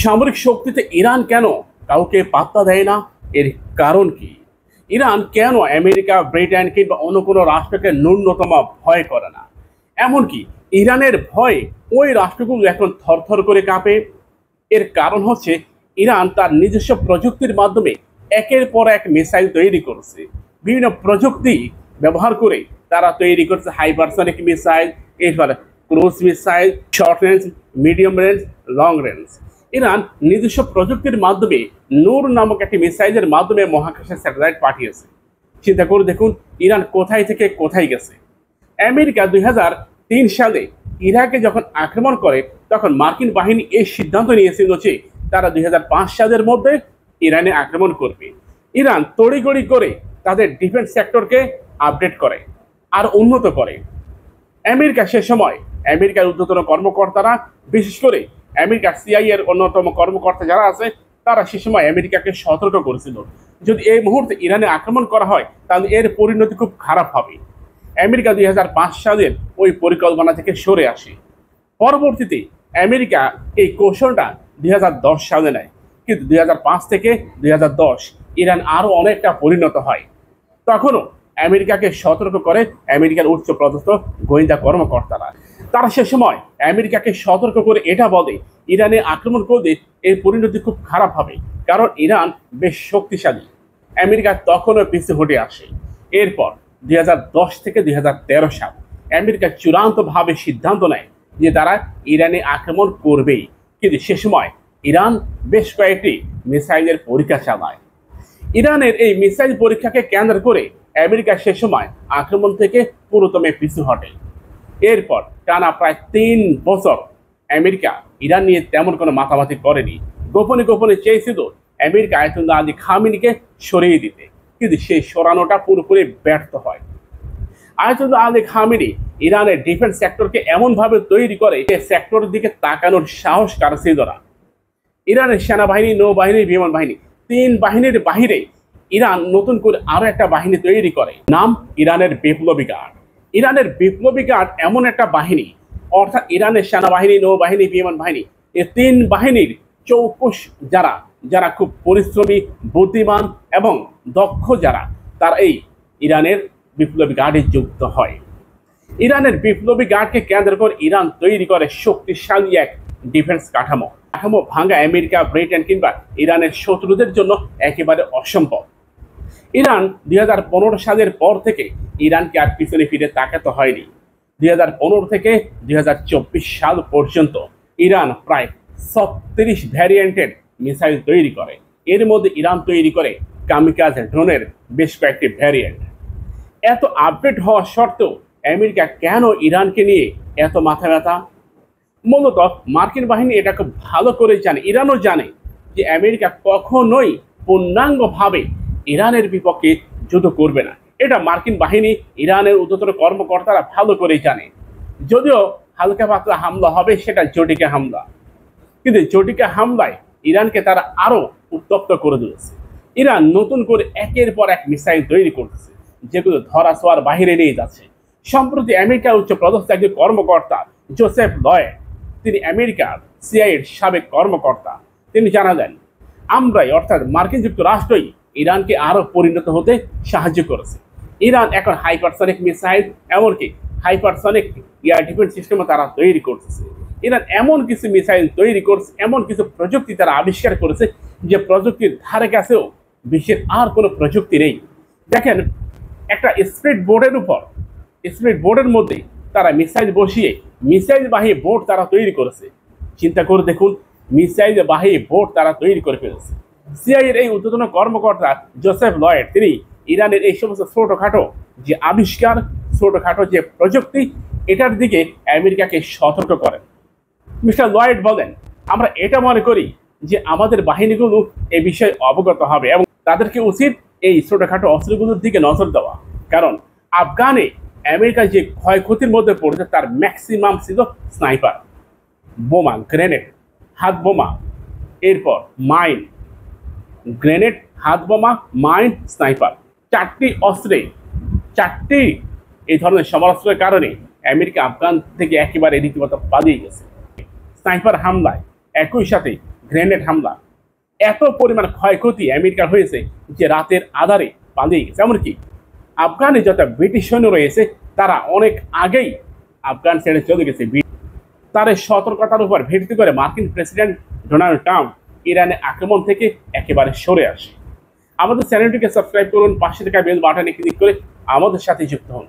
সামরিক শক্তিতে ইরান কেন কাউকে পাত্তা দেয় না? এর কারণ কি? ইরান কেন আমেরিকা, ব্রিটেন কিংবা অন্য কোনো রাষ্ট্রকে ন্যূনতম ভয় করে না? এমনকি ইরানের ভয়ে ওই রাষ্ট্রগুলো এখন থরথর করে কাঁপে। এর কারণ হচ্ছে ইরান তার নিজস্ব প্রযুক্তির মাধ্যমে একের পর এক মিসাইল তৈরি করছে। বিভিন্ন প্রযুক্তি ব্যবহার করে তারা তৈরি করছে হাইপারসনিক মিসাইল, এরপর cruise missile, short range, medium range, long range. Iran নিজস্ব প্রযুক্তির মাধ্যমে নূর নামক একটি মিসাইলের মাধ্যমে মহাকাশে স্যাটেলাইট পাঠিয়েছে। চিন্তা করে দেখুন ইরান কোথায় থেকে কোথায় গেছে। আমেরিকা 2003 সালে ইরাকে যখন আক্রমণ করে তখন মার্কিন বাহিনী এই সিদ্ধান্ত নিয়েছিল যে তারা 2005 সালের মধ্যে ইরানে আক্রমণ করবে। ইরান তড়িঘড়ি করে তাদের ডিফেন্স সেক্টরকে আপডেট করে আর উন্নত করে। আমেরিকা সে সময় আমেরিকার ঊর্ধ্বতন কর্মকর্তারা, বিশেষ করে আমেরিকার সিআইএ এর অন্যতম কর্মকর্তা যারা আছে, তারা সে সময় আমেরিকাকে সতর্ক করেছিল যদি এই মুহূর্তে ইরানে আক্রমণ করা হয় তাহলে এর পরিণতি খুব খারাপ হবে। আমেরিকা 2005 সালের ওই পরিকল্পনা থেকে সরে আসে। পরবর্তীতে আমেরিকা এই কৌশলটা 2010 সালে নেয়, কিন্তু 2005 থেকে 2010 ইরান আরও অনেকটা পরিণত হয়। তখনও আমেরিকাকে সতর্ক করে আমেরিকার উচ্চপদস্থ গোয়েন্দা কর্মকর্তারা। তারা সে সময় আমেরিকাকে সতর্ক করে এটা বলে ইরানে আক্রমণ করলে এর পরিণতি খুব খারাপ হবে, কারণ ইরান বেশ শক্তিশালী। আমেরিকা তখনও পিছু হটে আসে। এরপর 2010 থেকে 2013 সাল আমেরিকা চূড়ান্তভাবে সিদ্ধান্ত নেয় যে তারা ইরানে আক্রমণ করবেই, কিন্তু সে সময় ইরান বেশ কয়েকটি মিসাইলের পরীক্ষা চালায়। ইরানের এই মিসাইল পরীক্ষাকে কেন্দ্র করে আমেরিকা সে সময় আক্রমণ থেকে পুরোদমে পিছু হটে। এরপর টানা প্রায় 3 বছর আমেরিকা ইরান নিয়ে তেমন কোনো মাতামাতি করেনি। গোপনে গোপনে চেয়েছিল আমেরিকা আয়াতুল্লাহ আলী খামেনিকে সরিয়ে দিতে, কিন্তু সেই সরানোটা পুরোপুরি ব্যর্থ হয়। আয়াতুল্লাহ আলী খামেনি ইরানের ডিফেন্স সেক্টরকে এমনভাবে তৈরি করে যে সেক্টরের দিকে তাকানোর সাহস কারো ছিল না। ইরানের সেনাবাহিনী, নৌবাহিনী, বিমান বাহিনী, 3 বাহিনীর বাহিরে ইরান নতুন করে আরো একটা বাহিনী তৈরি করে, নাম ইরানের বিপ্লবী গার্ড। ইরানের বিপ্লবী গার্ড এমন একটা বাহিনী, অর্থাৎ ইরানের সেনাবাহিনী, নৌবাহিনী, বিমান বাহিনী, এই 3 বাহিনীর চৌকস যারা যারা খুব পরিশ্রমী, বুদ্ধিমান এবং দক্ষ যারা, তারা এই ইরানের বিপ্লবী গার্ডে যুক্ত হয়। ইরানের বিপ্লবী গার্ডকে কেন্দ্র করে ইরান তৈরি করে শক্তিশালী এক ডিফেন্স কাঠামো ভাঙা আমেরিকা, ব্রিটেন কিংবা ইরানের শত্রুদের জন্য একেবারে অসম্ভব। ইরান 2015 সালের পর থেকে ইরানকে আর পিছনে ফিরে তাকাতে হয়নি। 2015 থেকে 2024 সাল পর্যন্ত ইরান প্রায় 36 ভ্যারিয়েন্টের মিসাইল তৈরি করে। এর মধ্যে ইরান তৈরি করে কামিকাজ ড্রোনের বেশ কয়েকটি ভ্যারিয়েন্ট। এত আপডেট হওয়া সত্ত্বেও আমেরিকা কেন ইরানকে নিয়ে এত মাথা ব্যথা? মূলত মার্কিন বাহিনী এটা খুব ভালো করে জানে, ইরানও জানে যে আমেরিকা কখনোই পূর্ণাঙ্গভাবে ইরানের বিপক্ষে যুদ্ধ করবে না। এটা মার্কিন বাহিনী, ইরানের ঊর্ধ্বতন কর্মকর্তারা ভালো করেই জানে। যদিও হালকা পাতলা হামলা হবে, সেটা জটিকা হামলা, কিন্তু জটিকা হামলায় ইরানকে তারা আরো উত্তপ্ত করে দিয়েছে। ইরান নতুন করে একের পর এক মিসাইল তৈরি করতেছে, যেগুলো ধরা ছোঁয়ার বাহিরে নিয়ে যাচ্ছে। সম্প্রতি আমেরিকার উচ্চ পদস্থ একজন কর্মকর্তা জোসেফ লয়েড, তিনি আমেরিকার সিআইএর সাবেক কর্মকর্তা, তিনি জানালেন আমরাই, অর্থাৎ মার্কিন যুক্তরাষ্ট্রই ইরানকে আরো পরিণত হতে সাহায্য করেছে। ইরান এখন হাইপারসনিক মিসাইল, এমনকি হাইপারসনিক এয়ার ডিফেন্স সিস্টেমও তারা তৈরি করতেছে। ইরান এমন কিছু মিসাইল তৈরি করছে, এমন কিছু প্রযুক্তি তারা আবিষ্কার করেছে যে প্রযুক্তির ধারে কাছেও বিশ্বের আর কোনো প্রযুক্তি নেই। দেখেন, একটা স্পিড বোর্ডের মধ্যে তারা মিসাইল বসিয়ে মিসাইল বাহী বোর্ড তারা তৈরি করেছে। চিন্তা করে দেখুন, মিসাইল বাহী বোর্ড তারা তৈরি করে ফেলেছে। সিআইএর এই ঊর্ধ্বতন কর্মকর্তা জোসেফ লয়েড, তিনি ইরানের এই সমস্ত ছোটখাটো যে আবিষ্কার, ছোটখাটো যে প্রযুক্তি, এটার দিকে আমেরিকাকে সতর্ক করেন। মিস্টার লয়েড বলেন, আমরা এটা মনে করি যে আমাদের বাহিনীগুলো এ বিষয়ে অবগত হবে এবং তাদেরকে উচিত এই ছোটখাটো অস্ত্রগুলোর দিকে নজর দেওয়া, কারণ আফগানে আমেরিকা যে ক্ষয়ক্ষতির মধ্যে পড়েছে তার ম্যাক্সিমাম ছিল স্নাইপার, বোমা, গ্রেনেড, হাত বোমা, এরপর মাইন, গ্রেনেড, হাত বোমা, মাইন, স্নাইপার, 4টি অস্ত্রে, 4টি এই ধরনের সমরাস্ত্রের কারণে আমেরিকা আফগান থেকে একেবারে রীতিমতো পালিয়ে গেছে। স্নাইপার হামলায় একই সাথে গ্রেনেড হামলা, এত পরিমাণ ক্ষয়ক্ষতি আমেরিকার হয়েছে যে রাতের আধারে পালিয়ে গেছে। এমনকি আফগানে যত ব্রিটিশ সৈন্য রয়েছে তারা অনেক আগেই আফগান ছেড়ে চলে গেছে। তার এই সতর্কতার উপর ভিত্তি করে মার্কিন প্রেসিডেন্ট ডোনাল্ড ট্রাম্প ইরানে আক্রমণ থেকে একেবারে সরে আসে। আমাদের চ্যানেলটিকে সাবস্ক্রাইব করুন, পাশে থাকা বেল বাটনে ক্লিক করে আমাদের সাথে যুক্ত হন।